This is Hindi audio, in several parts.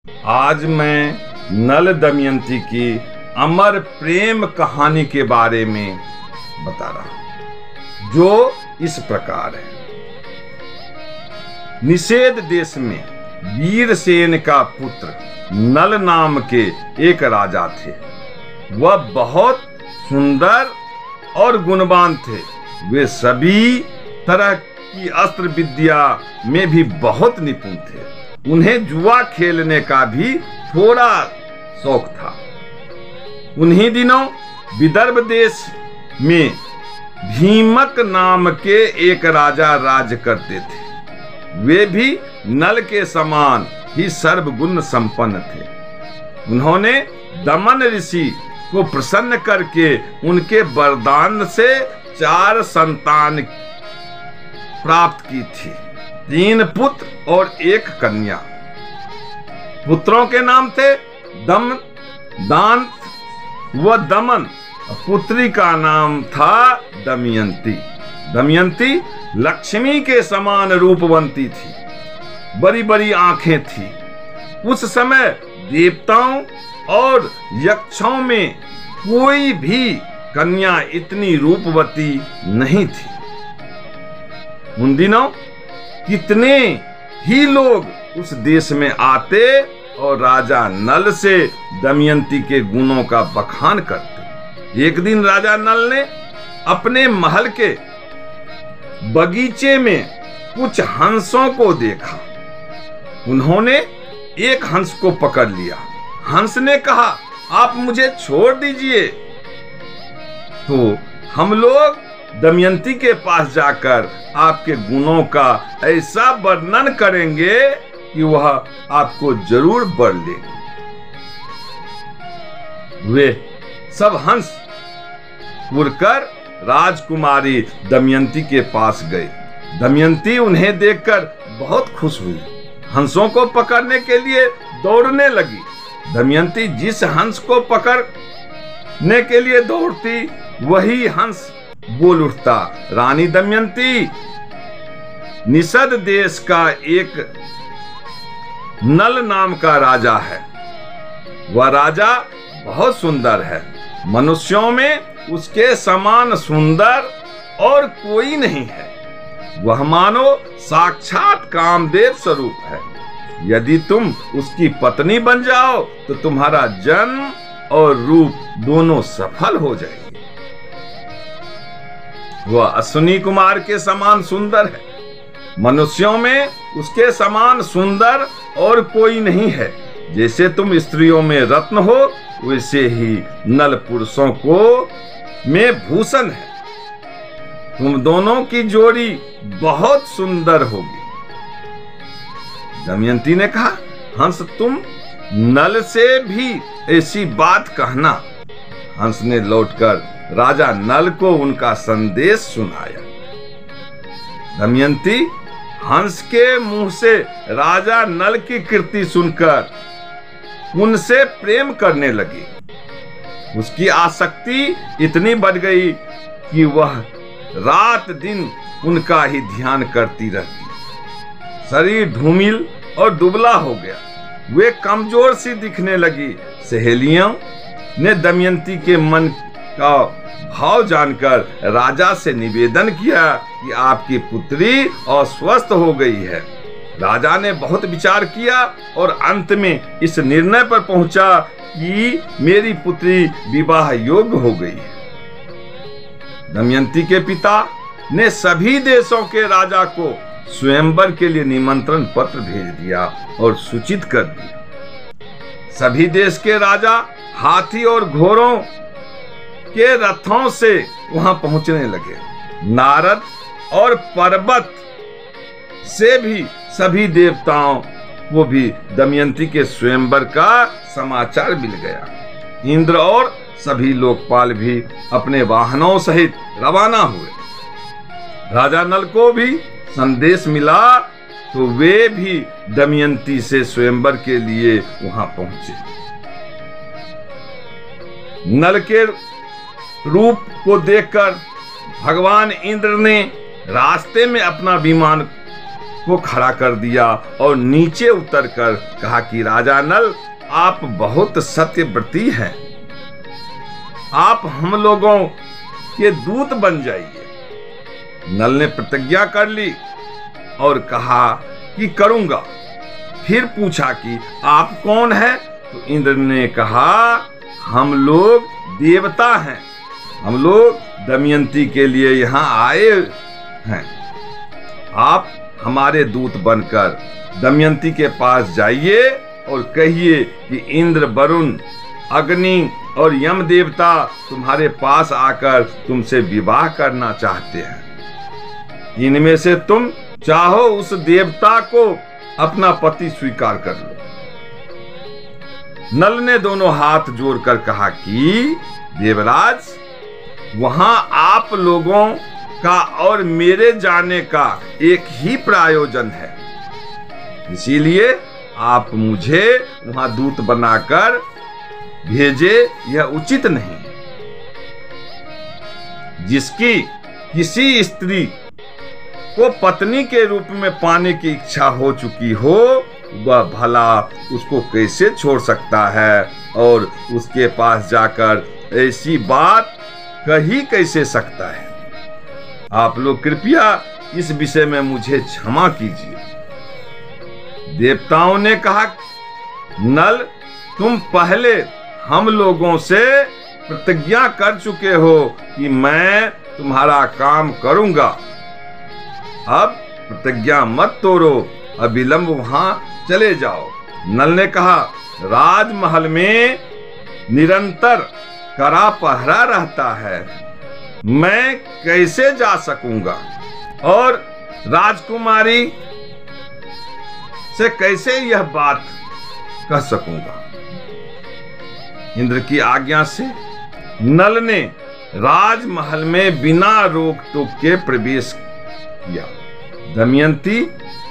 आज मैं नल दमयंती की अमर प्रेम कहानी के बारे में बता रहा हूं, जो इस प्रकार है। निषेध देश में वीरसेन का पुत्र नल नाम के एक राजा थे। वह बहुत सुंदर और गुणवान थे। वे सभी तरह की अस्त्र विद्या में भी बहुत निपुण थे। उन्हें जुआ खेलने का भी थोड़ा शौक था। उन्हीं दिनों विदर्भ देश में भीमक नाम के एक राजा राज करते थे। वे भी नल के समान ही सर्वगुण संपन्न थे। उन्होंने दमन ऋषि को प्रसन्न करके उनके वरदान से 4 संतान प्राप्त की थी, 3 पुत्र और 1 कन्या। पुत्रों के नाम थे दान व दमन। पुत्री का नाम था दमयंती। दमयंती लक्ष्मी के समान रूपवंती थी, बड़ी बड़ी आंखें थी। उस समय देवताओं और यक्षों में कोई भी कन्या इतनी रूपवती नहीं थी। उन दिनों कितने ही लोग उस देश में आते और राजा नल से दमयंती के गुणों का बखान करते। एक दिन राजा नल ने अपने महल के बगीचे में कुछ हंसों को देखा। उन्होंने एक हंस को पकड़ लिया। हंस ने कहा, आप मुझे छोड़ दीजिए, तो हम लोग दमयंती के पास जाकर आपके गुणों का ऐसा वर्णन करेंगे कि वह आपको जरूर वर लेगी। वे सब हंस उड़कर राजकुमारी दमयंती के पास गए। दमयंती उन्हें देखकर बहुत खुश हुई। हंसों को पकड़ने के लिए दौड़ने लगी। दमयंती जिस हंस को पकड़ने के लिए दौड़ती, वही हंस बोल उठता, रानी दमयंती, निषद देश का एक नल नाम का राजा है। वह राजा बहुत सुंदर है। मनुष्यों में उसके समान सुंदर और कोई नहीं है। वह मानो साक्षात कामदेव स्वरूप है। यदि तुम उसकी पत्नी बन जाओ तो तुम्हारा जन्म और रूप दोनों सफल हो जाएंगे। वह अश्विनी कुमार के समान सुंदर है। मनुष्यों में उसके समान सुंदर और कोई नहीं है। जैसे तुम स्त्रियों में रत्न हो, वैसे ही नल पुरुषों को में भूषण है। तुम दोनों की जोड़ी बहुत सुंदर होगी। दमयंती ने कहा, हंस, तुम नल से भी ऐसी बात कहना। हंस ने लौटकर राजा नल को उनका संदेश सुनाया। दमयंती हंस के मुंह से राजा नल की कीर्ति सुनकर उनसे प्रेम करने लगी। उसकी आसक्ति इतनी बढ़ गई कि वह रात दिन उनका ही ध्यान करती रहती। शरीर धूमिल और दुबला हो गया। वे कमजोर सी दिखने लगी। सहेलियों ने दमयंती के मन का भाव जानकर राजा से निवेदन किया कि आपकी पुत्री अस्वस्थ हो गई है। राजा ने बहुत विचार किया और अंत में इस निर्णय पर पहुंचा कि मेरी पुत्री विवाह योग्य हो गई है। दमयंती के पिता ने सभी देशों के राजा को स्वयंवर के लिए निमंत्रण पत्र भेज दिया और सूचित कर दिया। सभी देश के राजा हाथी और घोड़ों के रथों से वहां पहुंचने लगे। नारद और पर्वत से भी सभी देवताओं को भी दमयंती के स्वयंवर का समाचार मिल गया। इंद्र और सभी लोकपाल भी अपने वाहनों सहित रवाना हुए। राजा नल को भी संदेश मिला तो वे भी दमयंती से स्वयंवर के लिए वहां पहुंचे। नल के रूप को देखकर भगवान इंद्र ने रास्ते में अपना विमान को खड़ा कर दिया और नीचे उतरकर कहा कि राजा नल, आप बहुत सत्यव्रती हैं, आप हम लोगों के दूत बन जाइए। नल ने प्रतिज्ञा कर ली और कहा कि करूंगा। फिर पूछा कि आप कौन हैं? तो इंद्र ने कहा, हम लोग देवता हैं, हम लोग दमयंती के लिए यहाँ आए हैं। आप हमारे दूत बनकर दमयंती के पास जाइए और कहिए कि इंद्र, वरुण, अग्नि और यम देवता तुम्हारे पास आकर तुमसे विवाह करना चाहते हैं। इनमें से तुम चाहो उस देवता को अपना पति स्वीकार कर लो। नल ने दोनों हाथ जोड़कर कहा कि देवराज, वहां आप लोगों का और मेरे जाने का एक ही प्रयोजन है, इसीलिए आप मुझे वहां दूत बनाकर भेजे, यह उचित नहीं है। जिसकी किसी स्त्री को पत्नी के रूप में पाने की इच्छा हो चुकी हो, वह भला उसको कैसे छोड़ सकता है और उसके पास जाकर ऐसी बात कही कैसे सकता है। आप लोग कृपया इस विषय में मुझे क्षमा कीजिए। देवताओं ने कहा, नल, तुम पहले हम लोगों से प्रतिज्ञा कर चुके हो कि मैं तुम्हारा काम करूंगा। अब प्रतिज्ञा मत तोड़ो, अविलंब वहां चले जाओ। नल ने कहा, राजमहल में निरंतर कड़ा पहरा रहता है, मैं कैसे जा सकूंगा और राजकुमारी से कैसे यह बात कह सकूंगा। इंद्र की आज्ञा से नल ने राजमहल में बिना रोक टोक के प्रवेश किया। दमयंती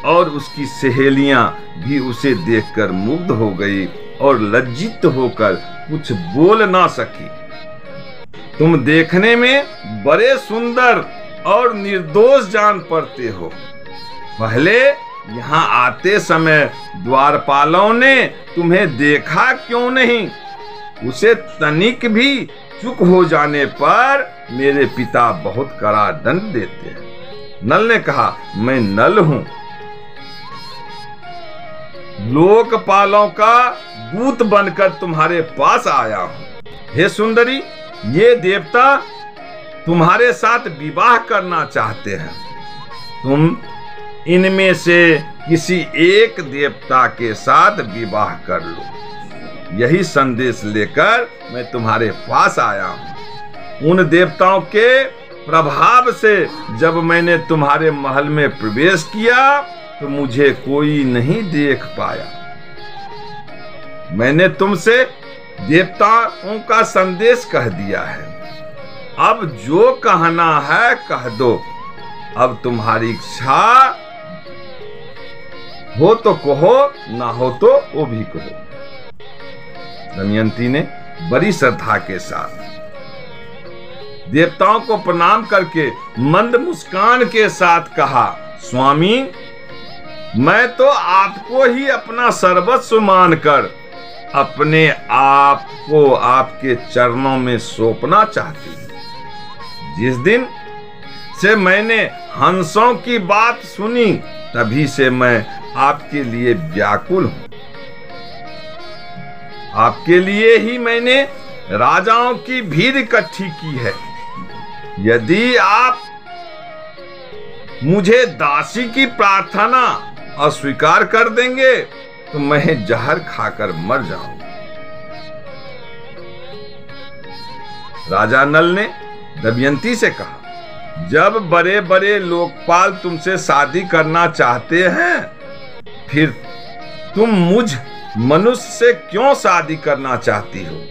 और उसकी सहेलियां भी उसे देखकर मुग्ध हो गई और लज्जित होकर कुछ बोल ना सकी। तुम देखने में बड़े सुंदर और निर्दोष जान पड़ते हो। पहले यहाँ आते समय द्वारपालों ने तुम्हें देखा क्यों नहीं? उसे तनिक भी चूक हो जाने पर मेरे पिता बहुत कड़ा दंड देते हैं। नल ने कहा, मैं नल हूं, लोकपालों का दूत बनकर तुम्हारे पास आया हूं। हे सुंदरी, ये देवता तुम्हारे साथ विवाह करना चाहते हैं। तुम इनमें से किसी एक देवता के साथ विवाह कर लो। यही संदेश लेकर मैं तुम्हारे पास आया हूं। उन देवताओं के प्रभाव से जब मैंने तुम्हारे महल में प्रवेश किया तो मुझे कोई नहीं देख पाया। मैंने तुमसे देवताओं का संदेश कह दिया है। अब जो कहना है कह दो। अब तुम्हारी इच्छा हो तो कहो, ना हो तो वो भी कहो। दमयंती ने बड़ी श्रद्धा के साथ देवताओं को प्रणाम करके मंद मुस्कान के साथ कहा, स्वामी, मैं तो आपको ही अपना सर्वस्व मानकर अपने आप को आपके चरणों में सौंपना चाहती हूं। जिस दिन से मैंने हंसों की बात सुनी तभी से मैं आपके लिए व्याकुल हूं। आपके लिए ही मैंने राजाओं की भीड़ इकट्ठी की है। यदि आप मुझे दासी की प्रार्थना अस्वीकार कर देंगे तो मैं जहर खाकर मर जाऊंगा। राजा नल ने दमयंती से कहा, जब बड़े बड़े लोकपाल तुमसे शादी करना चाहते हैं, फिर तुम मुझ मनुष्य से क्यों शादी करना चाहती हो?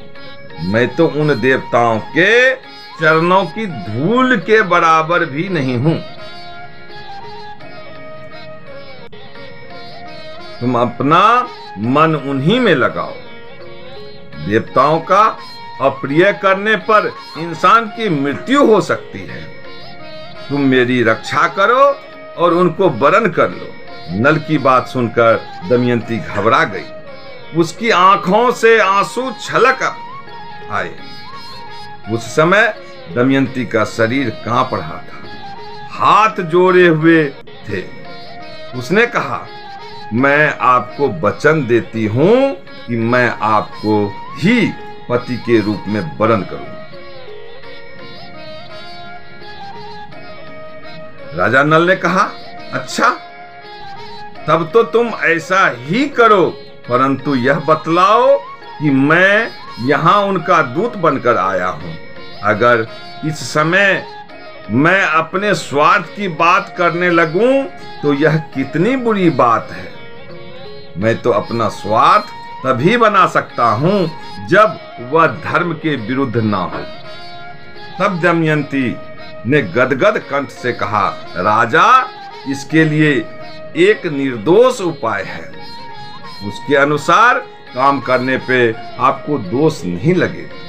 मैं तो उन देवताओं के चरणों की धूल के बराबर भी नहीं हूं। तुम अपना मन उन्हीं में लगाओ। देवताओं का अप्रिय करने पर इंसान की मृत्यु हो सकती है। तुम मेरी रक्षा करो और उनको वरण कर लो। नल की बात सुनकर दमयंती घबरा गई। उसकी आंखों से आंसू छलक आए। उस समय दमयंती का शरीर कांप रहा था, हाथ जोड़े हुए थे। उसने कहा, मैं आपको वचन देती हूं कि मैं आपको ही पति के रूप में वरण करूं। राजा नल ने कहा, अच्छा, तब तो तुम ऐसा ही करो, परंतु यह बतलाओ कि मैं यहां उनका दूत बनकर आया हूं। अगर इस समय मैं अपने स्वार्थ की बात करने लगूं तो यह कितनी बुरी बात है। मैं तो अपना स्वार्थ तभी बना सकता हूं जब वह धर्म के विरुद्ध ना हो। तब दमयंती ने गदगद कंठ से कहा, राजा, इसके लिए एक निर्दोष उपाय है। उसके अनुसार काम करने पे आपको दोष नहीं लगेगा।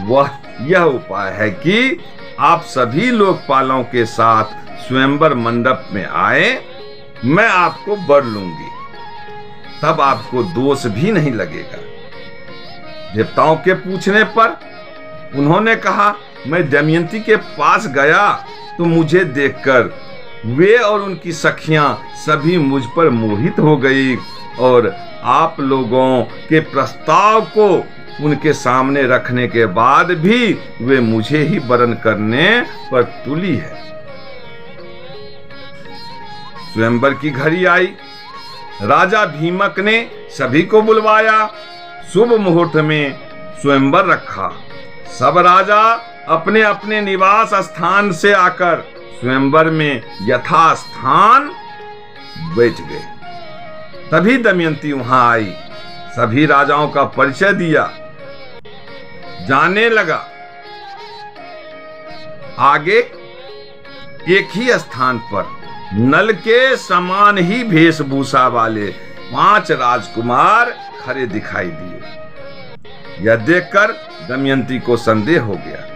वह यह उपाय है कि आप सभी लोकपालों के साथ स्वयंवर मंडप में आए, मैं आपको वर लूंगी, तब आपको दोष भी नहीं लगेगा। देवताओं के पूछने पर उन्होंने कहा, मैं दमयंती के पास गया तो मुझे देखकर वे और उनकी सखियां सभी मुझ पर मोहित हो गई और आप लोगों के प्रस्ताव को उनके सामने रखने के बाद भी वे मुझे ही वरण करने पर तुली है। स्वयंवर की घड़ी आई। राजा भीमक ने सभी को बुलवाया। शुभ मुहूर्त में स्वयंवर रखा। सब राजा अपने अपने निवास स्थान से आकर स्वयंवर में यथास्थान बैठ गए। तभी दमयंती वहां आई, सभी राजाओं का परिचय दिया, जाने लगा। आगे एक ही स्थान पर नल के समान ही वेशभूषा वाले 5 राजकुमार खड़े दिखाई दिए। यह देखकर दमयंती को संदेह हो गया।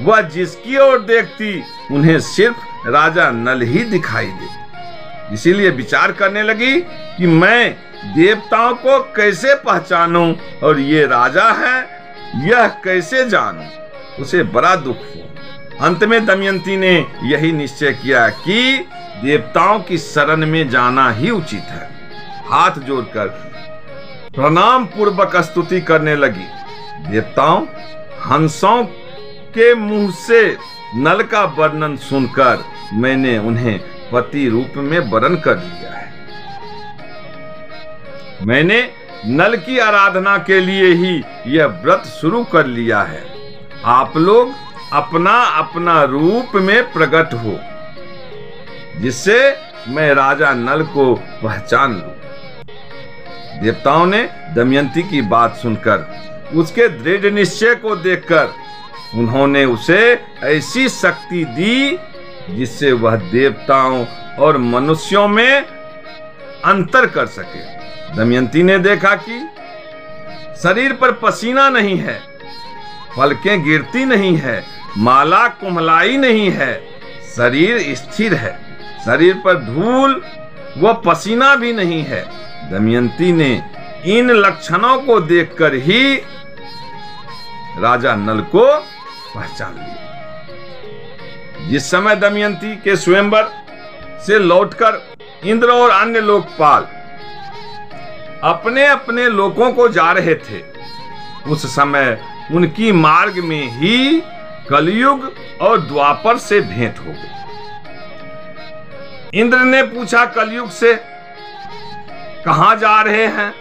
वह जिसकी ओर देखती उन्हें सिर्फ राजा नल ही दिखाई देते। इसीलिए विचार करने लगी कि मैं देवताओं को कैसे पहचानूं और ये राजा है यह कैसे जानूं। उसे बड़ा दुख हुआ। अंत में दमयंती ने यही निश्चय किया कि देवताओं की शरण में जाना ही उचित है। हाथ जोड़कर प्रणाम पूर्वक स्तुति करने लगी। देवताओं, हंसों के मुंह से नल का वर्णन सुनकर मैंने उन्हें पति रूप में वरण कर लिया है। मैंने नल की आराधना के लिए ही यह व्रत शुरू कर लिया है। आप लोग अपना अपना रूप में प्रकट हो, जिससे मैं राजा नल को पहचान लूं। देवताओं ने दमयंती की बात सुनकर उसके दृढ़ निश्चय को देखकर उन्होंने उसे ऐसी शक्ति दी जिससे वह देवताओं और मनुष्यों में अंतर कर सके। दमयंती ने देखा कि शरीर पर पसीना नहीं है, पलकें गिरती नहीं है, माला कुम्हलाई नहीं है, शरीर स्थिर है, शरीर पर धूल व पसीना भी नहीं है। दमयंती ने इन लक्षणों को देखकर ही राजा नल को पहचान लिया। जिस समय दमयंती के स्वयंवर से लौटकर इंद्र और अन्य लोकपाल अपने अपने लोकों को जा रहे थे, उस समय उनकी मार्ग में ही कलयुग और द्वापर से भेंट हो गई। इंद्र ने पूछा कलयुग से, कहां जा रहे हैं?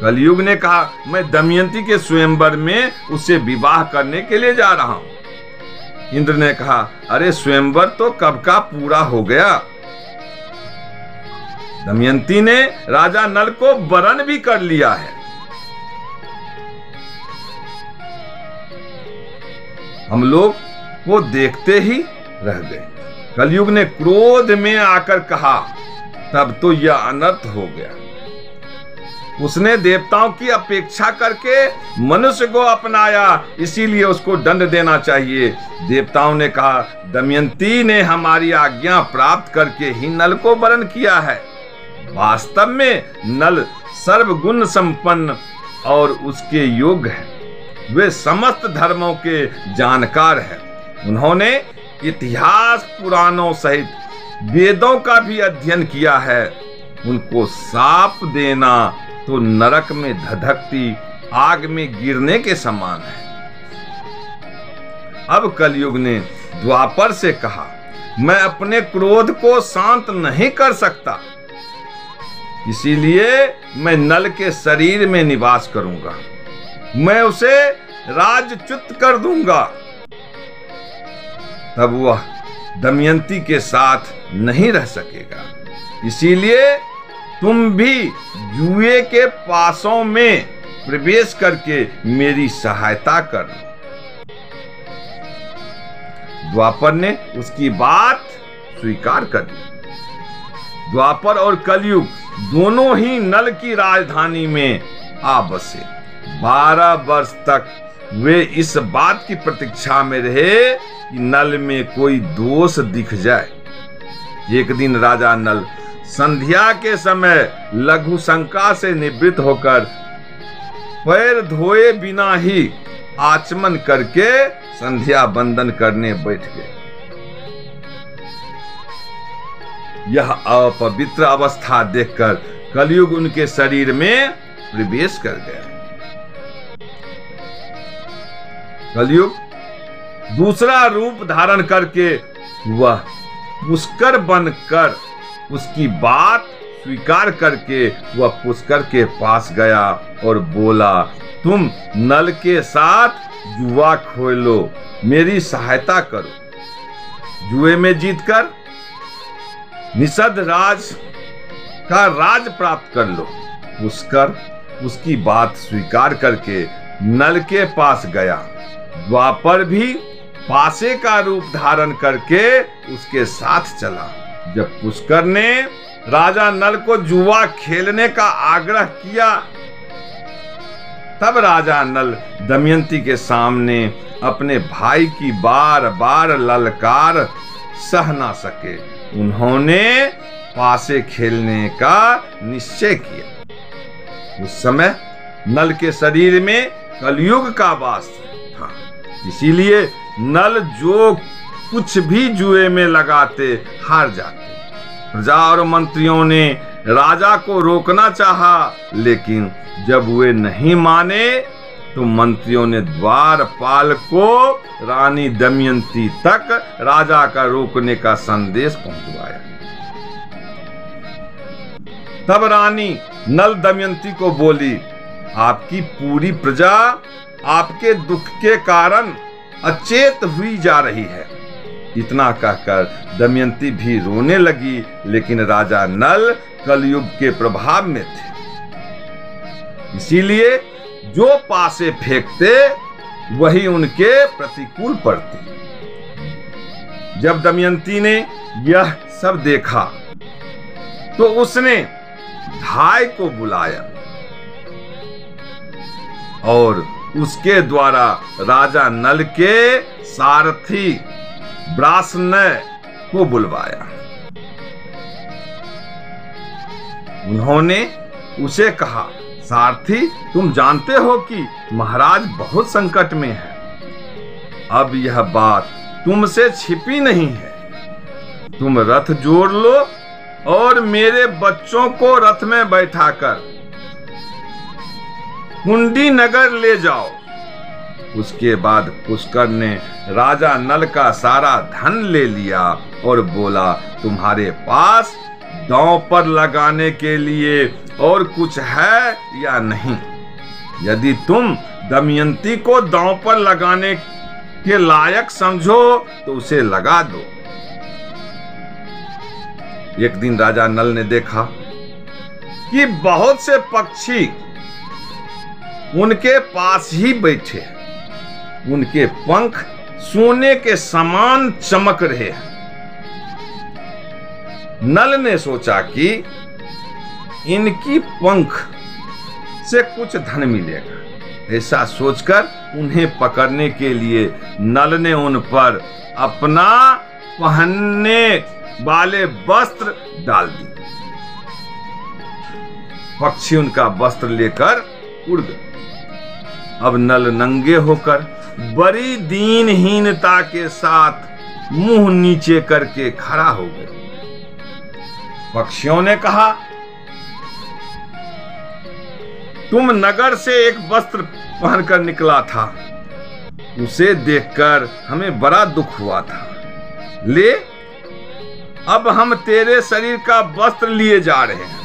कलयुग ने कहा, मैं दमयंती के स्वयंवर में उससे विवाह करने के लिए जा रहा हूं। इंद्र ने कहा, अरे स्वयंवर तो कब का पूरा हो गया। दमयंती ने राजा नल को वरण भी कर लिया है। हम लोग वो देखते ही रह गए। कलयुग ने क्रोध में आकर कहा, तब तो यह अनर्थ हो गया। उसने देवताओं की अपेक्षा करके मनुष्य को अपनाया, इसीलिए उसको दंड देना चाहिए। देवताओं ने कहा, दमयंती ने हमारी आज्ञा प्राप्त करके ही नल को वरण किया है। वास्तव में नल सर्वगुण संपन्न और उसके योग्य है। वे समस्त धर्मों के जानकार हैं। उन्होंने इतिहास पुराणों सहित वेदों का भी अध्ययन किया है। उनको साप देना तो नरक में धधकती आग में गिरने के समान है। अब कलयुग ने द्वापर से कहा, मैं अपने क्रोध को शांत नहीं कर सकता, इसीलिए मैं नल के शरीर में निवास करूंगा। मैं उसे राजच्युत कर दूंगा। तब वह दमयंती के साथ नहीं रह सकेगा। इसीलिए तुम भी जुए के पासों में प्रवेश करके मेरी सहायता करना। द्वापर ने उसकी बात स्वीकार कर ली। द्वापर और कलयुग दोनों ही नल की राजधानी में आ बसे। 12 वर्ष तक वे इस बात की प्रतीक्षा में रहे कि नल में कोई दोष दिख जाए। एक दिन राजा नल संध्या के समय लघु शंका से निवृत्त होकर पैर धोए बिना ही आचमन करके संध्या बंदन करने बैठ गए। यह अपवित्र अवस्था देखकर कलयुग उनके शरीर में प्रवेश कर गया। कलयुग दूसरा रूप धारण करके वह पुष्कर बनकर उसकी बात स्वीकार करके वह पुष्कर के पास गया और बोला, तुम नल के साथ जुआ खेलो, मेरी सहायता करो। जुए में जीतकर निषद राज का राज प्राप्त कर लो। पुष्कर उसकी बात स्वीकार करके नल के पास गया। द्वापर भी पासे का रूप धारण करके उसके साथ चला। जब पुष्कर ने राजा नल को जुआ खेलने का आग्रह किया, तब राजा नल दमयंती के सामने अपने भाई की बार बार ललकार सह ना सके। उन्होंने पासे खेलने का निश्चय किया। उस समय नल के शरीर में कलयुग का वास था, इसीलिए नल जो कुछ भी जुए में लगाते हार जाते। प्रजा और मंत्रियों ने राजा को रोकना चाहा, लेकिन जब वे नहीं माने तो मंत्रियों ने द्वारपाल को रानी दमयंती तक राजा का रोकने का संदेश पहुंचवाया। तब रानी नल दमयंती को बोली, आपकी पूरी प्रजा आपके दुख के कारण अचेत हुई जा रही है। इतना कहकर दमयंती भी रोने लगी, लेकिन राजा नल कलयुग के प्रभाव में थे, इसीलिए जो पासे फेंकते वही उनके प्रतिकूल पड़ते। जब दमयंती ने यह सब देखा तो उसने धाय को बुलाया और उसके द्वारा राजा नल के सारथी ब्रासनय को बुलवाया। उन्होंने उसे कहा, सारथी, तुम जानते हो कि महाराज बहुत संकट में है। अब यह बात तुमसे छिपी नहीं है। तुम रथ जोड़ लो और मेरे बच्चों को रथ में बैठाकर कुंडी नगर ले जाओ। उसके बाद पुष्कर ने राजा नल का सारा धन ले लिया और बोला, तुम्हारे पास दांव पर लगाने के लिए और कुछ है या नहीं? यदि तुम दमयंती को दांव पर लगाने के लायक समझो तो उसे लगा दो। एक दिन राजा नल ने देखा कि बहुत से पक्षी उनके पास ही बैठे। उनके पंख सोने के समान चमक रहे हैं। नल ने सोचा कि इनकी पंख से कुछ धन मिलेगा, ऐसा सोचकर उन्हें पकड़ने के लिए नल ने उन पर अपना पहनने वाले वस्त्र डाल दिए। पक्षी उनका वस्त्र लेकर उड़ गए। अब नल नंगे होकर बड़ी दीनहीनता के साथ मुंह नीचे करके खड़ा हो गए। पक्षियों ने कहा, तुम नगर से एक वस्त्र पहनकर निकला था, उसे देखकर हमें बड़ा दुख हुआ था। ले, अब हम तेरे शरीर का वस्त्र लिए जा रहे हैं।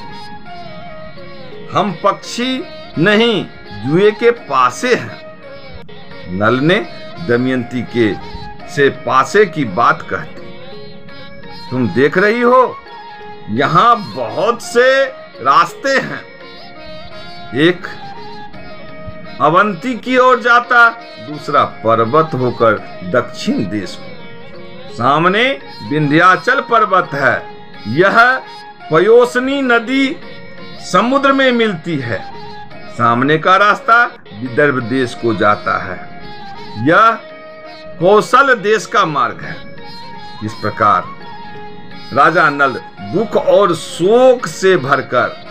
हम पक्षी नहीं, जुए के पासे हैं। नल ने दमयंती के से पासे की कहती, तुम देख रही हो, यहां बहुत से रास्ते हैं। एक अवंती की ओर जाता, दूसरा पर्वत होकर दक्षिण देश को। सामने विंध्याचल पर्वत है। यह पयोसनी नदी समुद्र में मिलती है। सामने का रास्ता विदर्भ देश को जाता है। यह कौशल देश का मार्ग है। इस प्रकार राजा नल दुख और शोक से भरकर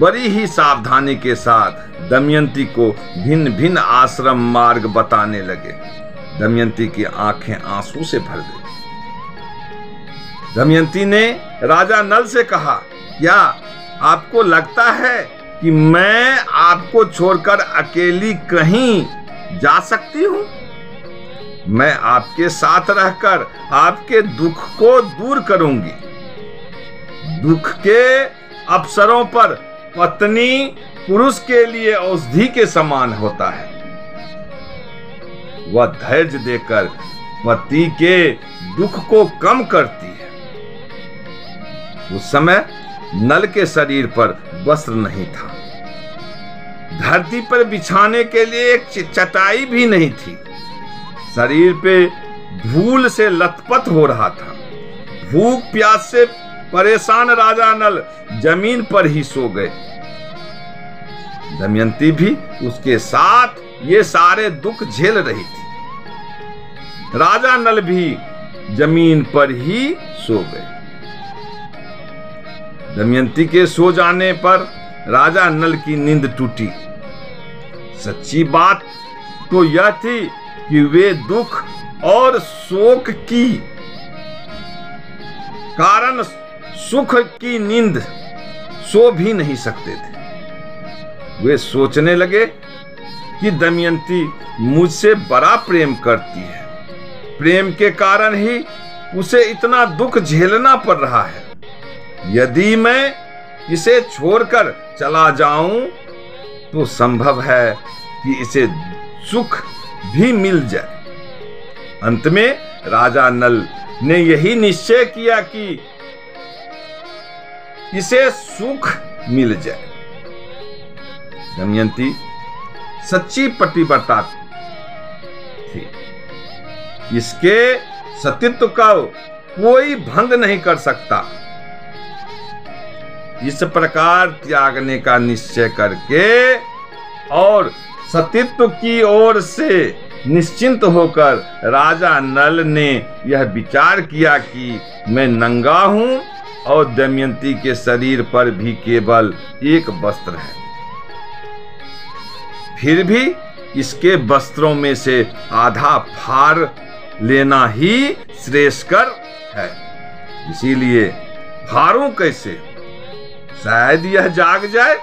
बड़ी ही सावधानी के साथ दमयंती को भिन्न भिन्न आश्रम मार्ग बताने लगे। दमयंती की आंखें आंसू से भर गई। दमयंती ने राजा नल से कहा, क्या आपको लगता है कि मैं आपको छोड़कर अकेली कहीं जा सकती हूं? मैं आपके साथ रहकर आपके दुख को दूर करूंगी। दुख के अवसरों पर पत्नी पुरुष के लिए औषधि के समान होता है। वह धैर्य देकर पति के दुख को कम करती है। उस समय नल के शरीर पर वस्त्र नहीं था। धरती पर बिछाने के लिए एक चटाई भी नहीं थी। शरीर पे धूल से लथपथ हो रहा था। भूख प्यास से परेशान राजा नल जमीन पर ही सो गए। दमयंती भी उसके साथ ये सारे दुख झेल रही थी। राजा नल भी जमीन पर ही सो गए। दमयंती के सो जाने पर राजा नल की नींद टूटी। सच्ची बात तो यह थी कि वे दुख और शोक की कारण सुख की नींद सो भी नहीं सकते थे। वे सोचने लगे कि दमयंती मुझसे बड़ा प्रेम करती है। प्रेम के कारण ही उसे इतना दुख झेलना पड़ रहा है। यदि मैं इसे छोड़कर चला जाऊं तो संभव है कि इसे सुख भी मिल जाए। अंत में राजा नल ने यही निश्चय किया कि इसे सुख मिल जाए। दमयंती सच्ची पतिव्रता थी। इसके सतीत्व का कोई भंग नहीं कर सकता। इस प्रकार त्यागने का निश्चय करके और सतीत्व की ओर से निश्चिंत होकर राजा नल ने यह विचार किया कि मैं नंगा हूं और दमयंती के शरीर पर भी केवल एक वस्त्र है। फिर भी इसके वस्त्रों में से आधा फाड़ लेना ही श्रेयस्कर है। इसीलिए फाड़ूं कैसे, शायद यह जाग जाए।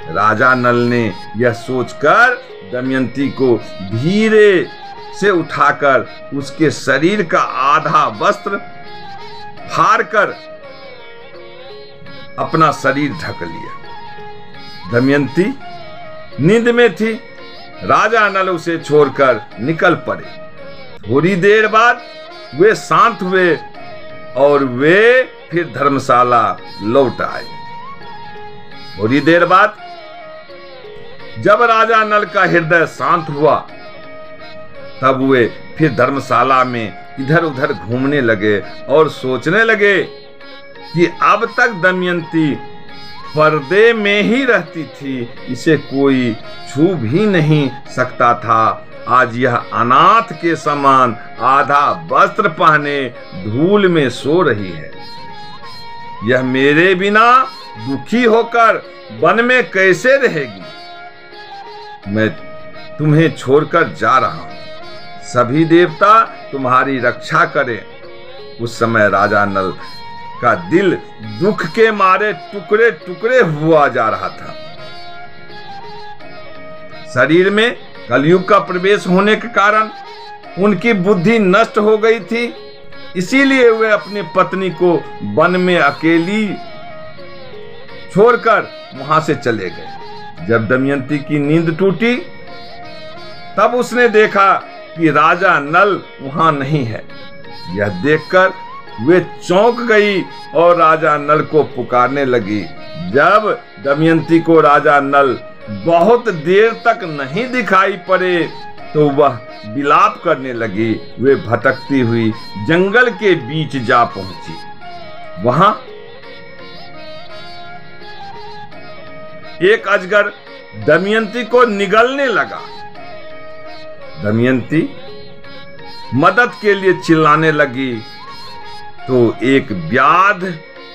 राजा नल ने यह सोचकर दमयंती को धीरे से उठाकर उसके शरीर का आधा वस्त्र फाड़कर अपना शरीर ढक लिया। दमयंती नींद में थी। राजा नल उसे छोड़कर निकल पड़े। थोड़ी देर बाद वे शांत हुए और वे फिर धर्मशाला लौट आए। थोड़ी देर बाद जब राजा नल का हृदय शांत हुआ तब वे फिर धर्मशाला में इधर उधर घूमने लगे और सोचने लगे कि अब तक दमयंती पर्दे में ही रहती थी, इसे कोई छू भी नहीं सकता था। आज यह अनाथ के समान आधा वस्त्र पहने धूल में सो रही है। यह मेरे बिना दुखी होकर वन में कैसे रहेगी? मैं तुम्हें छोड़कर जा रहा हूं, सभी देवता तुम्हारी रक्षा करें। उस समय राजा नल का दिल दुख के मारे टुकड़े टुकड़े हुआ जा रहा था। शरीर में कलयुग का प्रवेश होने के कारण उनकी बुद्धि नष्ट हो गई थी, इसीलिए वे अपनी पत्नी को वन में अकेली छोड़कर वहां से चले गए। जब दमयंती की नींद टूटी तब उसने देखा कि राजा नल वहां नहीं है। यह देखकर वे चौंक गई और राजा नल को पुकारने लगी। जब दमयंती को राजा नल बहुत देर तक नहीं दिखाई पड़े तो वह विलाप करने लगी। वे भटकती हुई जंगल के बीच जा पहुंची। वहां एक अजगर दमयंती को निगलने लगा। दमयंती मदद के लिए चिल्लाने लगी तो एक व्याध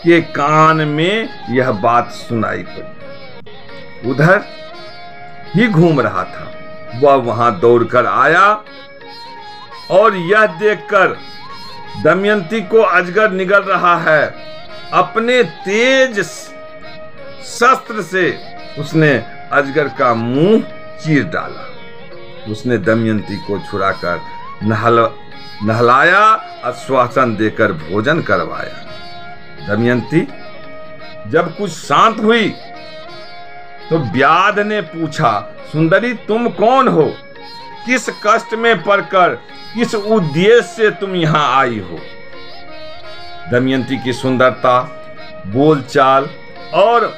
के कान में यह बात सुनाई पड़ी। उधर ही घूम रहा था, वह वहां दौड़कर आया और यह देखकर दमयंती को अजगर निगल रहा है, अपने तेज शस्त्र से उसने अजगर का मुंह चीर डाला। उसने दमयंती को छुड़ाकर नहलाया, आश्वासन देकर भोजन करवाया। दमयंती जब कुछ शांत हुई तो व्याध ने पूछा, सुंदरी तुम कौन हो? किस कष्ट में पड़कर किस उद्देश्य से तुम यहां आई हो? दमयंती की सुंदरता, बोलचाल और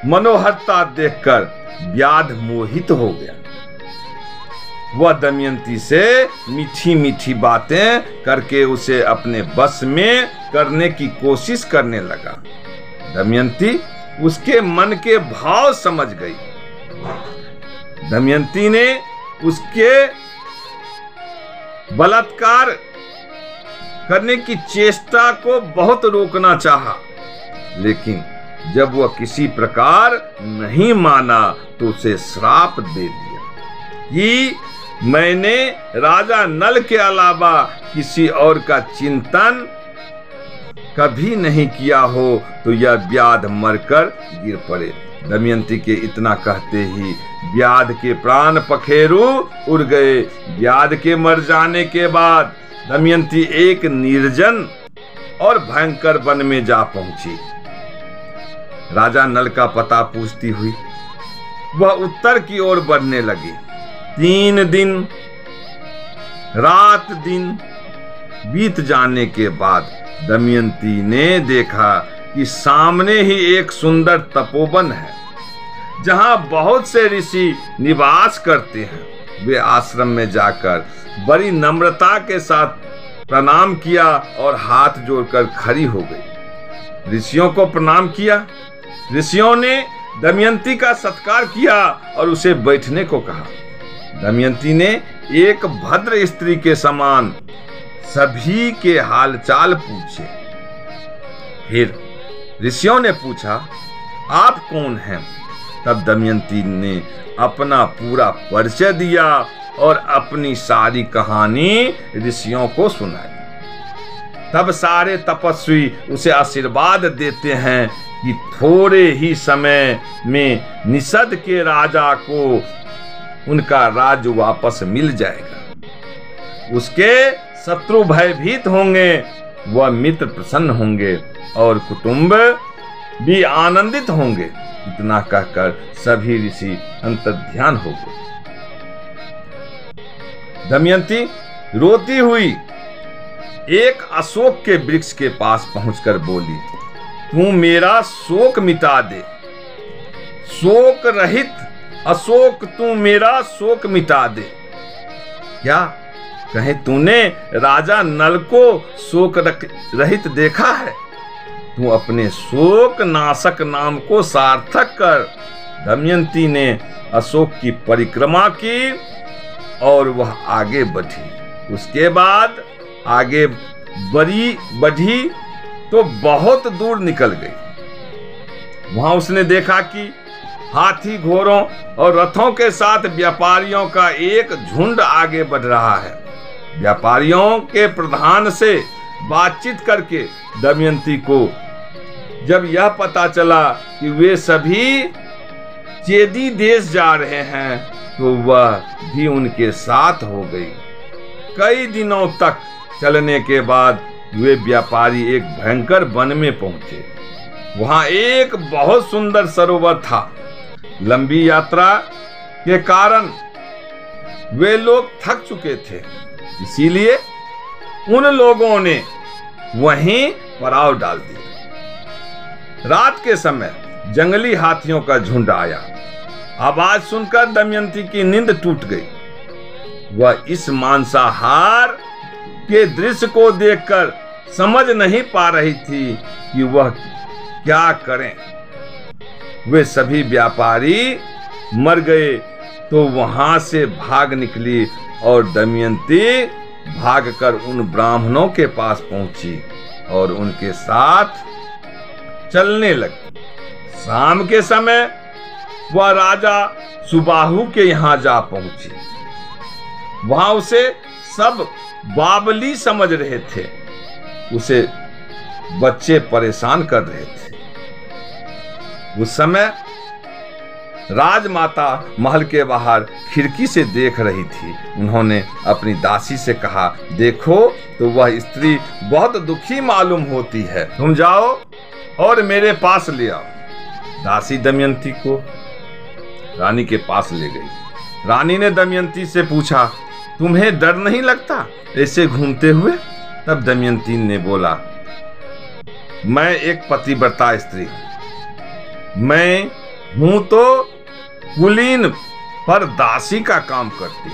मनोहरता देखकर व्याध मोहित हो गया। वह दमयंती से मीठी मीठी बातें करके उसे अपने बस में करने की कोशिश करने लगा। दमयंती उसके मन के भाव समझ गई। दमयंती ने उसके बलात्कार करने की चेष्टा को बहुत रोकना चाहा, लेकिन जब वह किसी प्रकार नहीं माना तो उसे श्राप दे दिया कि मैंने राजा नल के अलावा किसी और का चिंतन कभी नहीं किया हो तो यह व्याध मरकर गिर पड़े। दमयंती के इतना कहते ही व्याध के प्राण पखेरु उड़ गए। व्याध के मर जाने के बाद दमयंती एक निर्जन और भयंकर वन में जा पहुंची। राजा नल का पता पूछती हुई वह उत्तर की ओर बढ़ने लगी। 3 दिन रात दिन बीत जाने के बाद दमयंती ने देखा कि सामने ही एक सुंदर तपोवन है, जहां बहुत से ऋषि निवास करते हैं। वे आश्रम में जाकर बड़ी नम्रता के साथ प्रणाम किया और हाथ जोड़कर खड़ी हो गई। ऋषियों को प्रणाम किया। ऋषियों ने दमयंती का सत्कार किया और उसे बैठने को कहा। दमयंती ने एक भद्र स्त्री के समान सभी के हालचाल पूछे। फिर ऋषियों ने पूछा, आप कौन हैं? तब दमयंती ने अपना पूरा परिचय दिया और अपनी सारी कहानी ऋषियों को सुनाई। तब सारे तपस्वी उसे आशीर्वाद देते हैं कि थोड़े ही समय में निषद के राजा को उनका राज्य वापस मिल जाएगा। उसके शत्रु भयभीत होंगे, वह मित्र प्रसन्न होंगे और कुटुंब भी आनंदित होंगे। इतना कहकर सभी ऋषि अंतर्ध्यान हो गए। दमयंती रोती हुई एक अशोक के वृक्ष के पास पहुंचकर बोली, तू मेरा शोक मिटा दे। शोक रहित अशोक, तू मेरा शोक मिटा दे। क्या कहीं तूने राजा नल को शोक रहित देखा है? तू अपने शोक नाशक नाम को सार्थक कर। दमयंती ने अशोक की परिक्रमा की और वह आगे बढ़ी। उसके बाद आगे बढ़ी तो बहुत दूर निकल गई। वहां उसने देखा कि हाथी, घोड़ों और रथों के साथ व्यापारियों का एक झुंड आगे बढ़ रहा है। व्यापारियों के प्रधान से बातचीत करके दमयंती को जब यह पता चला कि वे सभी चेदी देश जा रहे हैं तो वह भी उनके साथ हो गई। कई दिनों तक चलने के बाद वे व्यापारी एक भयंकर वन में पहुंचे। वहां एक बहुत सुंदर सरोवर था। लंबी यात्रा के कारण वे लोग थक चुके थे, इसीलिए उन लोगों ने वहीं पड़ाव डाल दिया। रात के समय जंगली हाथियों का झुंड आया। आवाज सुनकर दमयंती की नींद टूट गई। वह इस मांसाहार के दृश्य को देखकर समझ नहीं पा रही थी कि वह क्या करें। वे सभी व्यापारी मर गए तो वहां से भाग निकली और दमयंती भागकर उन ब्राह्मणों के पास पहुंची और उनके साथ चलने लगी। शाम के समय वह राजा सुबाहु के यहाँ जा पहुंची। वहां उसे सब बावली समझ रहे थे। उसे बच्चे परेशान कर रहे थे। उस समय राजमाता महल के बाहर खिड़की से देख रही थी। उन्होंने अपनी दासी से कहा, देखो तो वह स्त्री बहुत दुखी मालूम होती है, तुम जाओ और मेरे पास ले आओ। दासी दमयंती को रानी के पास ले गई। रानी ने दमयंती से पूछा, तुम्हें डर नहीं लगता ऐसे घूमते हुए? तब दमयंती ने बोला, मैं एक पतिव्रता स्त्री हूं। मैं हूं तो कुलीन पर दासी का काम करती।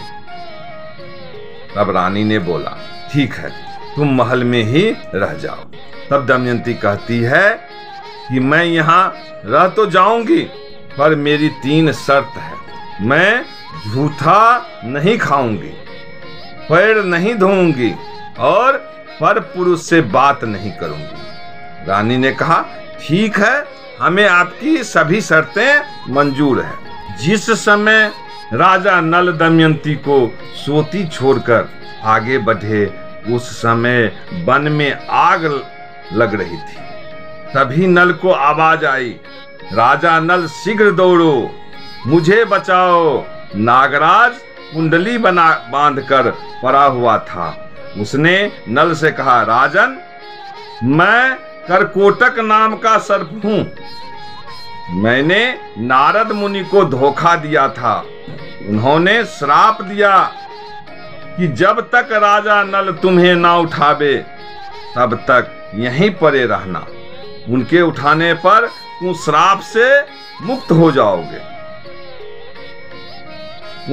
तब रानी ने बोला, ठीक है, तुम महल में ही रह जाओ। तब दमयंती कहती है कि मैं यहाँ रह तो जाऊंगी, पर मेरी 3 शर्त है। मैं झूठा नहीं खाऊंगी, पैर नहीं धोऊंगी और पर पुरुष से बात नहीं करूंगी। रानी ने कहा, ठीक है, हमें आपकी सभी शर्तें मंजूर है। जिस समय राजा नल दमयंती को सोती छोड़कर आगे बढ़े, उस समय वन में आग लग रही थी। तभी नल को आवाज आई, राजा नल शीघ्र दौड़ो, मुझे बचाओ। नागराज कुंडली बांधकर पड़ा हुआ था। उसने नल से कहा, राजन, मैं करकोटक नाम का सर्प हूं। मैंने नारद मुनि को धोखा दिया था। उन्होंने श्राप दिया कि जब तक राजा नल तुम्हें ना उठावे तब तक यहीं पड़े रहना। उनके उठाने पर तुम श्राप से मुक्त हो जाओगे।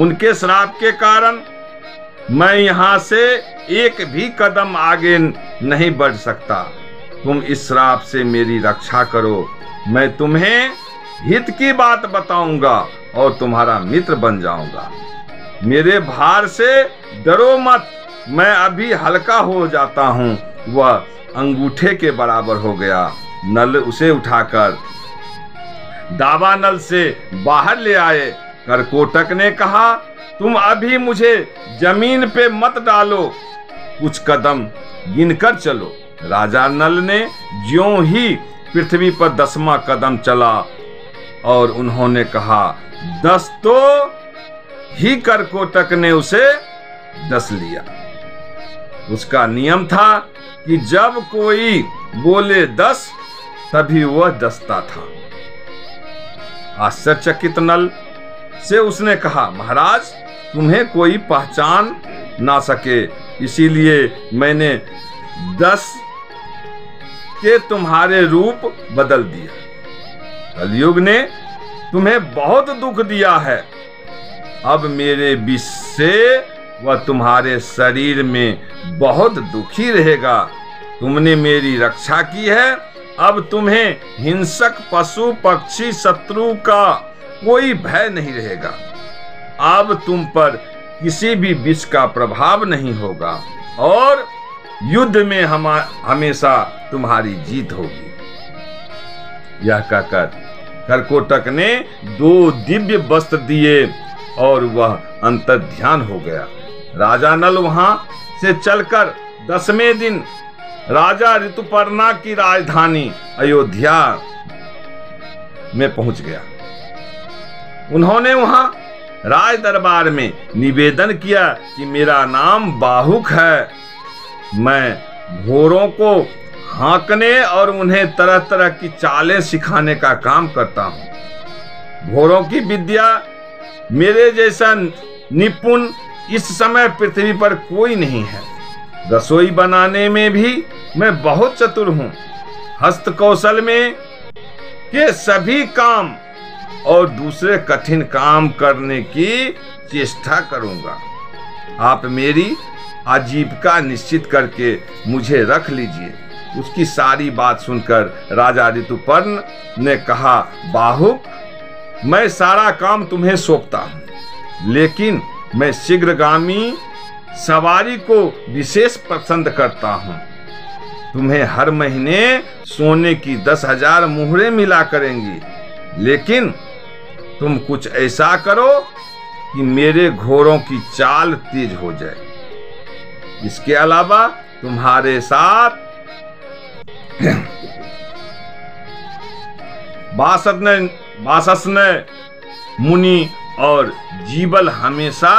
उनके श्राप के कारण मैं यहां से एक भी कदम आगे नहीं बढ़ सकता। तुम इस श्राप से मेरी रक्षा करो। मैं तुम्हें हित की बात बताऊंगा और तुम्हारा मित्र बन जाऊंगा। मेरे भार से डरो मत, मैं अभी हल्का हो जाता हूं। वह अंगूठे के बराबर हो गया। नल उसे उठाकर दावानल से बाहर ले आए। करकोटक ने कहा, तुम अभी मुझे जमीन पे मत डालो, कुछ कदम गिनकर चलो। राजा नल ने ज्यों ही पृथ्वी पर 10वां कदम चला और उन्होंने कहा, 10 तो ही करकोटक ने उसे 10 लिया। उसका नियम था कि जब कोई बोले 10 तभी वह डसता था। आश्चर्यचकित नल से उसने कहा, महाराज, तुम्हें कोई पहचान ना सके, इसीलिए मैंने 10 के तुम्हारे रूप बदल दिया। कलयुग ने तुम्हें बहुत दुख दिया है। अब मेरे विष से वह तुम्हारे शरीर में बहुत दुखी रहेगा। तुमने मेरी रक्षा की है, अब तुम्हें हिंसक पशु पक्षी शत्रु का कोई भय नहीं रहेगा। अब तुम पर किसी भी विष का प्रभाव नहीं होगा और युद्ध में हमेशा तुम्हारी जीत होगी। यह कहकर करकोटक ने 2 दिव्य वस्त्र दिए और वह अंतर्ध्यान हो गया। राजा नल वहां से चलकर 10वें दिन राजा ऋतुपर्णा की राजधानी अयोध्या में पहुंच गया। उन्होंने वहां राज दरबार में निवेदन किया कि मेरा नाम बाहुक है। मैं घोड़ों को हाँकने और उन्हें तरह तरह की चालें सिखाने का काम करता हूँ। घोड़ों की विद्या मेरे जैसा निपुण इस समय पृथ्वी पर कोई नहीं है। रसोई बनाने में भी मैं बहुत चतुर हूँ। हस्त कौशल में के सभी काम और दूसरे कठिन काम करने की चेष्टा करूंगा। आप मेरी आजीविका निश्चित करके मुझे रख लीजिए। उसकी सारी बात सुनकर राजा ऋतुपर्ण ने कहा, बाहुक, मैं सारा काम तुम्हें सौंपता हूं, लेकिन मैं शीघ्रगामी सवारी को विशेष पसंद करता हूं। तुम्हें हर महीने सोने की 10,000 मुहरें मिला करेंगी, लेकिन तुम कुछ ऐसा करो कि मेरे घोड़ों की चाल तेज हो जाए। इसके अलावा तुम्हारे साथ बासस्न मुनि और जीवल हमेशा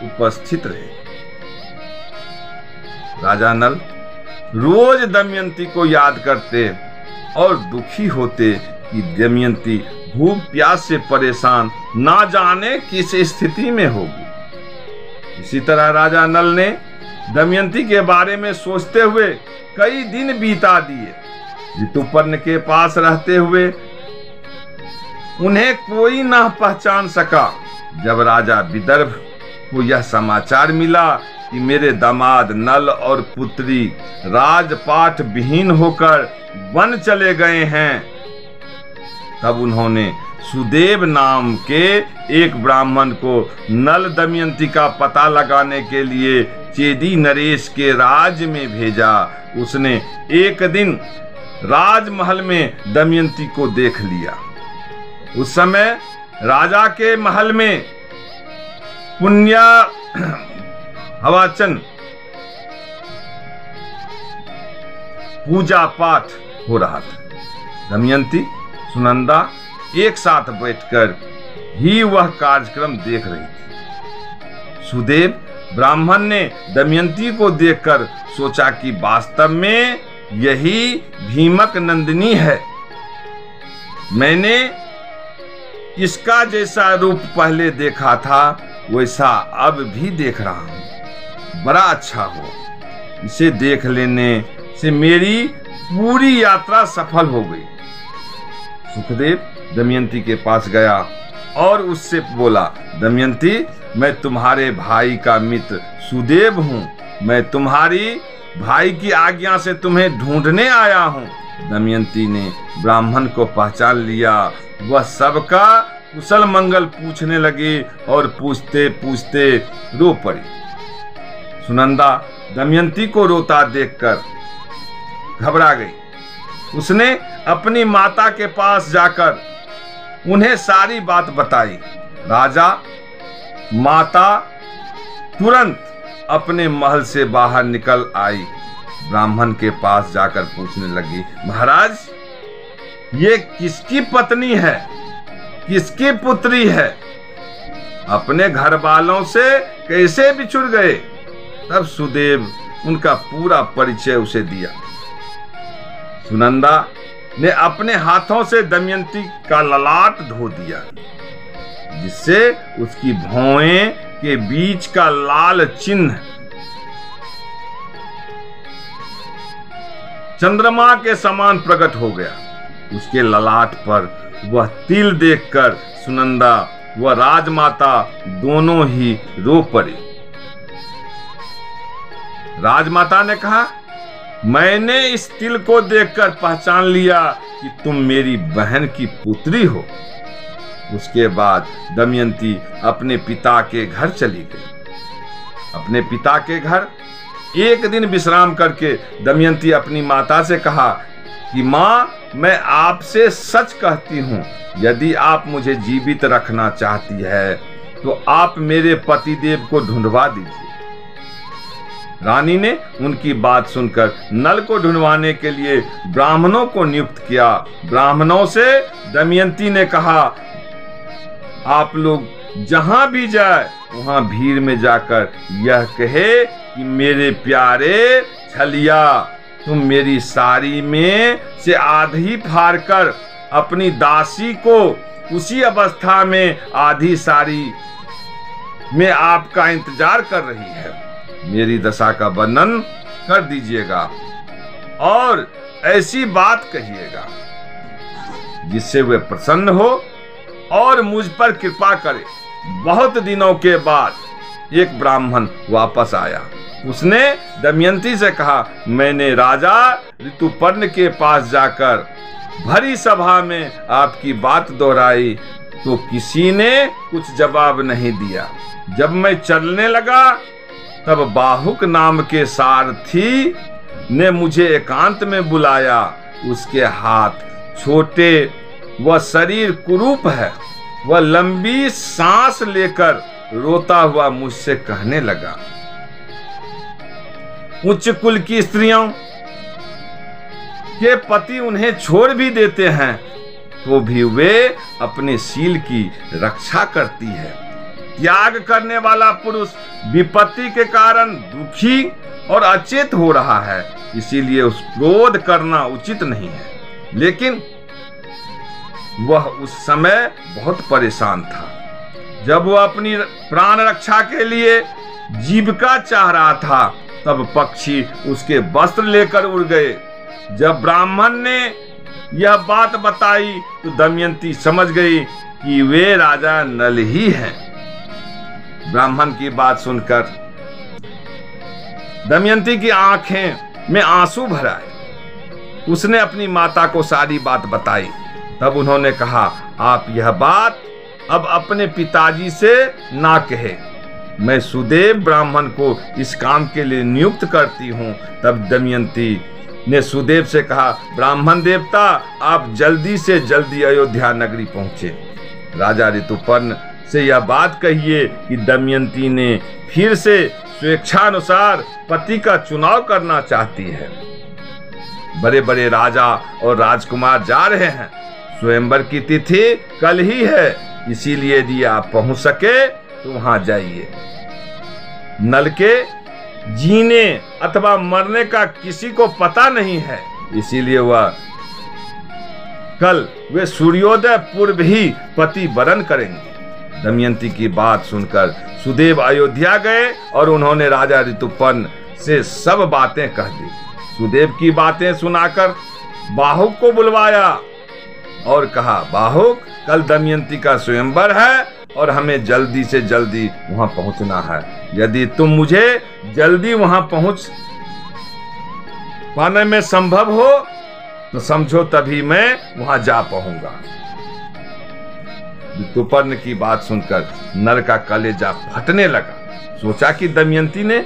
उपस्थित रहे। राजा नल रोज दमयंती को याद करते और दुखी होते कि दमयंती भूख प्यास से परेशान ना जाने किस स्थिति में होगी। इसी तरह राजा नल ने दमयंती के बारे में सोचते हुए कई दिन बीता दिए। ऋतुपर्ण के पास रहते हुए उन्हें कोई न पहचान सका। जब राजा विदर्भ को यह समाचार मिला कि मेरे दामाद नल और पुत्री राजपाट विहीन होकर वन चले गए हैं, तब उन्होंने सुदेव नाम के एक ब्राह्मण को नल दमयंती का पता लगाने के लिए चेदी नरेश के राज्य में भेजा। उसने एक दिन राजमहल में दमयंती को देख लिया। उस समय राजा के महल में पुण्य हवाचन पूजा पाठ हो रहा था। दमयंती सुनंदा एक साथ बैठकर ही वह कार्यक्रम देख रही थी। सुदेव ब्राह्मण ने दमयंती को देखकर सोचा कि वास्तव में यही भीमक नंदिनी है। मैंने इसका जैसा रूप पहले देखा था वैसा अब भी देख रहा हूं। बड़ा अच्छा हो, इसे देख लेने से मेरी पूरी यात्रा सफल हो गई। सुखदेव दमयंती के पास गया और उससे बोला, दमयंती, मैं तुम्हारे भाई का मित्र सुदेव हूँ। मैं तुम्हारी भाई की आज्ञा से तुम्हें ढूंढने आया हूँ। दमयंती ने ब्राह्मण को पहचान लिया। वह सबका कुशल मंगल पूछने लगी और पूछते पूछते रो पड़ी। सुनंदा दमयंती को रोता देखकर घबरा गई। उसने अपनी माता के पास जाकर उन्हें सारी बात बताई। राजा माता तुरंत अपने महल से बाहर निकल आई। ब्राह्मण के पास जाकर पूछने लगी, महाराज, ये किसकी पत्नी है, किसकी पुत्री है? अपने घर वालों से कैसे बिछुड़ गए? तब सुदेव उनका पूरा परिचय उसे दिया। सुनंदा ने अपने हाथों से दमयंती का ललाट धो दिया, जिससे उसकी भौहें के बीच का लाल चिन्ह चंद्रमा के समान प्रकट हो गया। उसके ललाट पर वह तिल देखकर सुनंदा व राजमाता दोनों ही रो पड़ी। राजमाता ने कहा, मैंने इस तिल को देखकर पहचान लिया कि तुम मेरी बहन की पुत्री हो। उसके बाद दमयंती अपने पिता के घर चली गई। अपने पिता के घर एक दिन विश्राम करके दमयंती अपनी माता से कहा कि माँ, मैं आपसे सच कहती हूँ, यदि आप मुझे जीवित रखना चाहती है तो आप मेरे पतिदेव को ढूंढवा दीजिए। रानी ने उनकी बात सुनकर नल को ढूंढवाने के लिए ब्राह्मणों को नियुक्त किया। ब्राह्मणों से दमयंती ने कहा, आप लोग जहां भी जाए वहां भीड़ में जाकर यह कहे कि मेरे प्यारे छलिया, तुम मेरी साड़ी में से आधी फाड़ कर अपनी दासी को उसी अवस्था में आधी साड़ी में आपका इंतजार कर रही है। मेरी दशा का वर्णन कर दीजिएगा और ऐसी बात कहिएगा जिससे वे प्रसन्न हो और मुझ पर कृपा करे। बहुत दिनों के बाद एक ब्राह्मण वापस आया। उसने दमयंती से कहा, मैंने राजा ऋतुपर्ण के पास जाकर भरी सभा में आपकी बात दोहराई तो किसी ने कुछ जवाब नहीं दिया। जब मैं चलने लगा तब बाहुक नाम के सारथी ने मुझे एकांत में बुलाया। उसके हाथ छोटे व शरीर कुरूप है। वह लंबी सांस लेकर रोता हुआ मुझसे कहने लगा, उच्च कुल की स्त्रियों के पति उन्हें छोड़ भी देते हैं तो भी वे अपने शील की रक्षा करती है। त्याग करने वाला पुरुष विपत्ति के कारण दुखी और अचेत हो रहा है, इसीलिए उस क्रोध करना उचित नहीं है। लेकिन वह उस समय बहुत परेशान था। जब वह अपनी प्राण रक्षा के लिए जीविका चाह रहा था तब पक्षी उसके वस्त्र लेकर उड़ गए। जब ब्राह्मण ने यह बात बताई तो दमयंती समझ गई कि वे राजा नल ही हैं। ब्राह्मण की बात सुनकर दमयंती की आंखें में आंसू भर आए। उसने अपनी माता को सारी बात बताई। तब उन्होंने कहा, आप यह बात अब अपने पिताजी से ना कहे। मैं सुदेव ब्राह्मण को इस काम के लिए नियुक्त करती हूँ। तब दमयंती ने सुदेव से कहा, ब्राह्मण देवता, आप जल्दी से जल्दी अयोध्या नगरी पहुंचे। राजा ऋतुपर्ण से यह बात कहिए कि दमयंती ने फिर से स्वेच्छानुसार पति का चुनाव करना चाहती है। बड़े बड़े राजा और राजकुमार जा रहे हैं। स्वयंवर की तिथि कल ही है, इसीलिए यदि आप पहुंच सके तो वहां जाइए। नल के जीने अथवा मरने का किसी को पता नहीं है, इसीलिए वह कल वे सूर्योदय पूर्व ही पति वरण करेंगे। दमयंती की बात सुनकर सुदेव अयोध्या गए और उन्होंने राजा ऋतुपर्ण से सब बातें कह दी। सुदेव की बातें सुनाकर बाहुक को बुलवाया और कहा, बाहुक, कल दमयंती का स्वयंवर है और हमें जल्दी से जल्दी वहां पहुंचना है। यदि तुम मुझे जल्दी वहां पहुंच पाने में संभव हो तो समझो तभी मैं वहां जा पाऊंगा। ऋतुपर्ण की बात सुनकर नल का कलेजा फटने लगा। सोचा कि दमयंती ने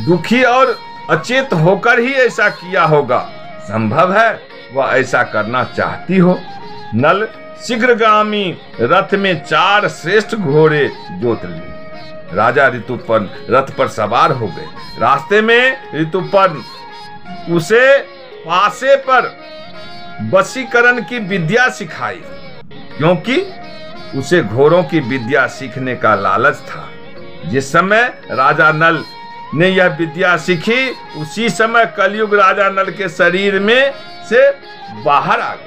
दुखी और अचेत होकर ही ऐसा किया होगा। संभव है वह ऐसा करना चाहती हो। नल शीघ्रगामी रथ में 4 श्रेष्ठ घोड़े जोत लिए। राजा ऋतुपर्ण रथ पर सवार हो गए। रास्ते में ऋतुपर्ण उसे पासे पर वशीकरण की विद्या सिखाई, क्योंकि उसे घोड़ों की विद्या सीखने का लालच था। जिस समय राजा नल ने यह विद्या सीखी, उसी समय कलयुग राजा नल के शरीर में से बाहर आ गया।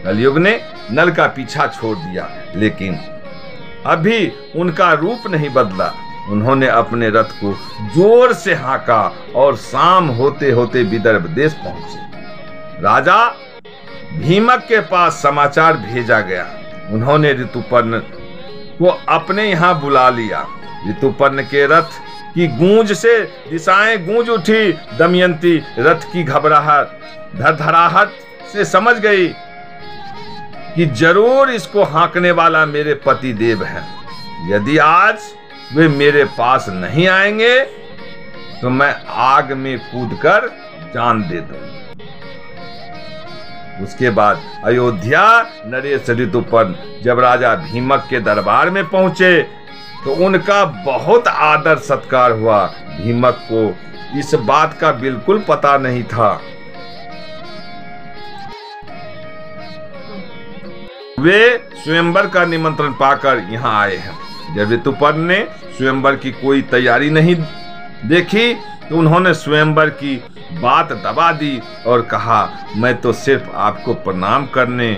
कलयुग ने नल का पीछा छोड़ दिया, लेकिन अभी उनका रूप नहीं बदला। उन्होंने अपने रथ को जोर से हाँका और शाम होते होते विदर्भ देश पहुंचे। राजा भीमक के पास समाचार भेजा गया। उन्होंने ऋतुपर्ण को अपने यहाँ बुला लिया। ऋतुपर्ण के रथ की गूंज से दिशाएं गूंज उठी। दमयंती रथ की घबराहट धड़धड़ाहट से समझ गई कि जरूर इसको हाँकने वाला मेरे पति देव हैं। यदि आज वे मेरे पास नहीं आएंगे तो मैं आग में कूदकर जान दे दूंगा। उसके बाद अयोध्या नरेश ऋतुपर्ण जब राजा भीमक के दरबार में पहुंचे तो उनका बहुत आदर सत्कार हुआ। भीमक को इस बात का बिल्कुल पता नहीं था। वे स्वयंवर का निमंत्रण पाकर यहाँ आए हैं। जब ऋतुपर्ण ने स्वयंवर की कोई तैयारी नहीं देखी तो उन्होंने स्वयंवर की बात दबा दी और कहा, मैं तो सिर्फ आपको प्रणाम करने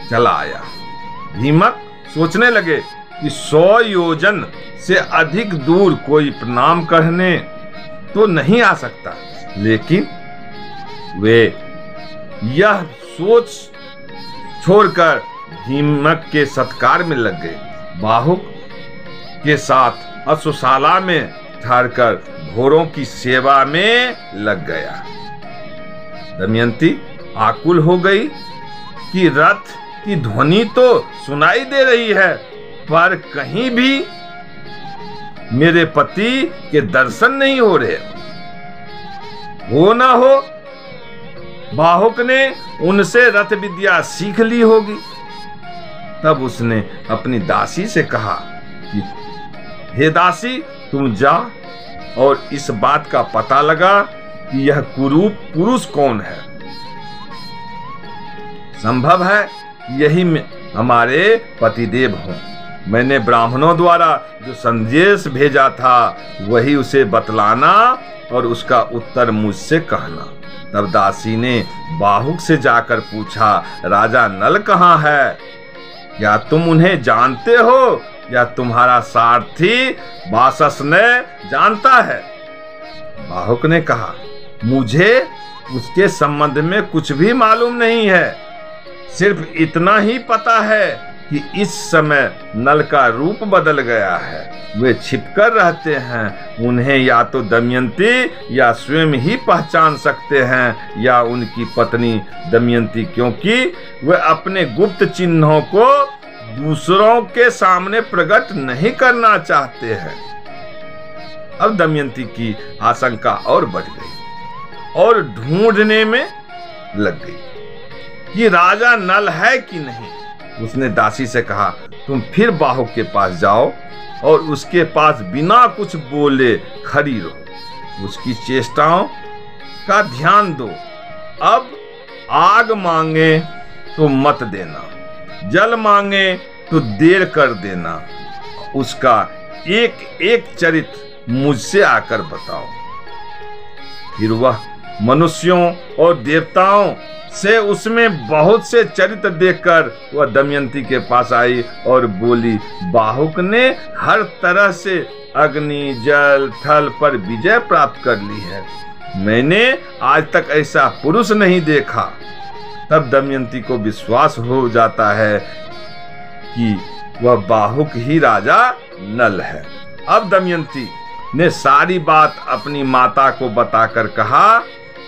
चला आया। भीमक सोचने लगे कि 100 योजन से अधिक दूर कोई प्रणाम करने तो नहीं आ सकता, लेकिन वे यह सोच छोड़कर भीमक के सत्कार में लग गए। बाहुक के साथ अश्वशाला में ठहरकर घोड़ों की सेवा में लग गया। दमयंती आकुल हो गई कि रथ की ध्वनि तो सुनाई दे रही है, पर कहीं भी मेरे पति के दर्शन नहीं हो रहे। हो ना हो बाहुक ने उनसे रथ विद्या सीख ली होगी। तब उसने अपनी दासी से कहा कि हे दासी, तुम जा और इस बात का पता लगा कि यह कुरूप पुरुष कौन है। संभव है यही हमारे पतिदेव हों। मैंने ब्राह्मणों द्वारा जो संदेश भेजा था वही उसे बतलाना और उसका उत्तर मुझसे कहना। तब दासी ने बाहुक से जाकर पूछा, राजा नल कहाँ है? क्या तुम उन्हें जानते हो या तुम्हारा सारथी बासस ने जानता है? बाहुक ने कहा, मुझे उसके संबंध में कुछ भी मालूम नहीं है। सिर्फ इतना ही पता है कि इस समय नल का रूप बदल गया है। वे छिपकर रहते हैं। उन्हें या तो दमयंती या स्वयं ही पहचान सकते हैं या उनकी पत्नी दमयंती, क्योंकि वे अपने गुप्त चिन्हों को दूसरों के सामने प्रकट नहीं करना चाहते हैं। अब दमयंती की आशंका और बढ़ गई और ढूंढने में लग गई कि राजा नल है कि नहीं। उसने दासी से कहा, तुम फिर बाहुक के पास जाओ और उसके पास बिना कुछ बोले खड़ी रहो। उसकी चेष्टाओं का ध्यान दो। अब आग मांगे तो मत देना, जल मांगे तो देर कर देना। उसका एक एक चरित्र मुझसे आकर बताओ। फिर वह मनुष्यों और देवताओं से उसमें बहुत से चरित्र देखकर वह दमयंती के पास आई और बोली, बाहुक ने हर तरह से अग्नि जल थल पर विजय प्राप्त कर ली है। मैंने आज तक ऐसा पुरुष नहीं देखा। तब दमयंती को विश्वास हो जाता है कि वह बाहुक ही राजा नल है। अब दमयंती ने सारी बात अपनी माता को बताकर कहा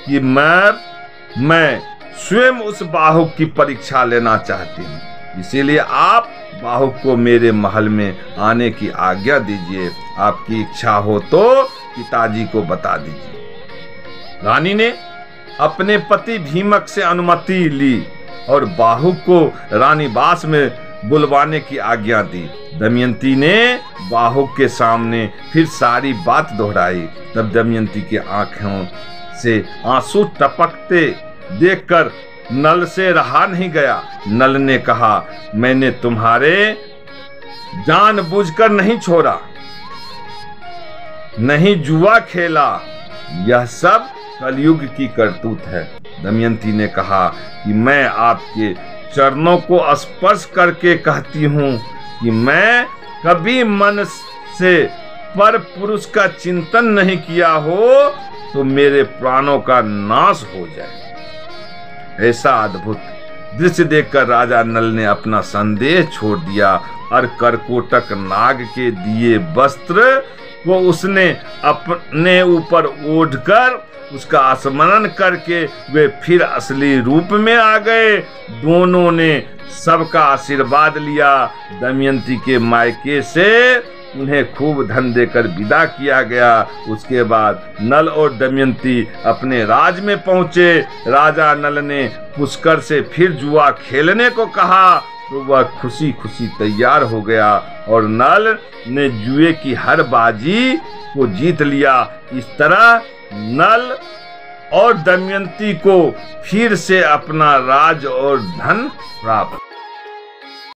कि मैं स्वयं उस बाहुक की परीक्षा लेना चाहती हूँ, इसीलिए आप बाहुक को मेरे महल में आने की आज्ञा दीजिए। आपकी इच्छा हो तो पिताजी को बता दीजिए। रानी ने अपने पति भीमक से अनुमति ली और बाहुक को रानीवास में बुलवाने की आज्ञा दी। दमयंती ने बाहुक के सामने फिर सारी बात दोहराई। तब दमयंती की आंखों से आंसू टपकते देखकर नल से रहा नहीं गया। नल ने कहा, मैंने तुम्हारे जानबूझकर नहीं छोड़ा, नहीं जुआ खेला, यह सब कलयुग की करतूत है। दमयंती ने कहा कि मैं आपके चरणों को स्पर्श करके कहती हूँ कि मैं कभी मन से पर पुरुष का चिंतन नहीं किया हो तो मेरे प्राणों का नाश हो जाए। ऐसा अद्भुत दृश्य देखकर राजा नल ने अपना संदेह छोड़ दिया और करकोटक नाग के दिए वस्त्र वो उसने अपने ऊपर ओढ़कर उसका स्मरण करके वे फिर असली रूप में आ गए। दोनों ने सबका आशीर्वाद लिया। दमयंती के मायके से उन्हें खूब धन देकर विदा किया गया। उसके बाद नल और दमयंती अपने राज में पहुंचे। राजा नल ने पुष्कर से फिर जुआ खेलने को कहा तो वह खुशी खुशी तैयार हो गया और नल ने जुए की हर बाजी को जीत लिया। इस तरह नल और दमयंती को फिर से अपना राज और धन प्राप्त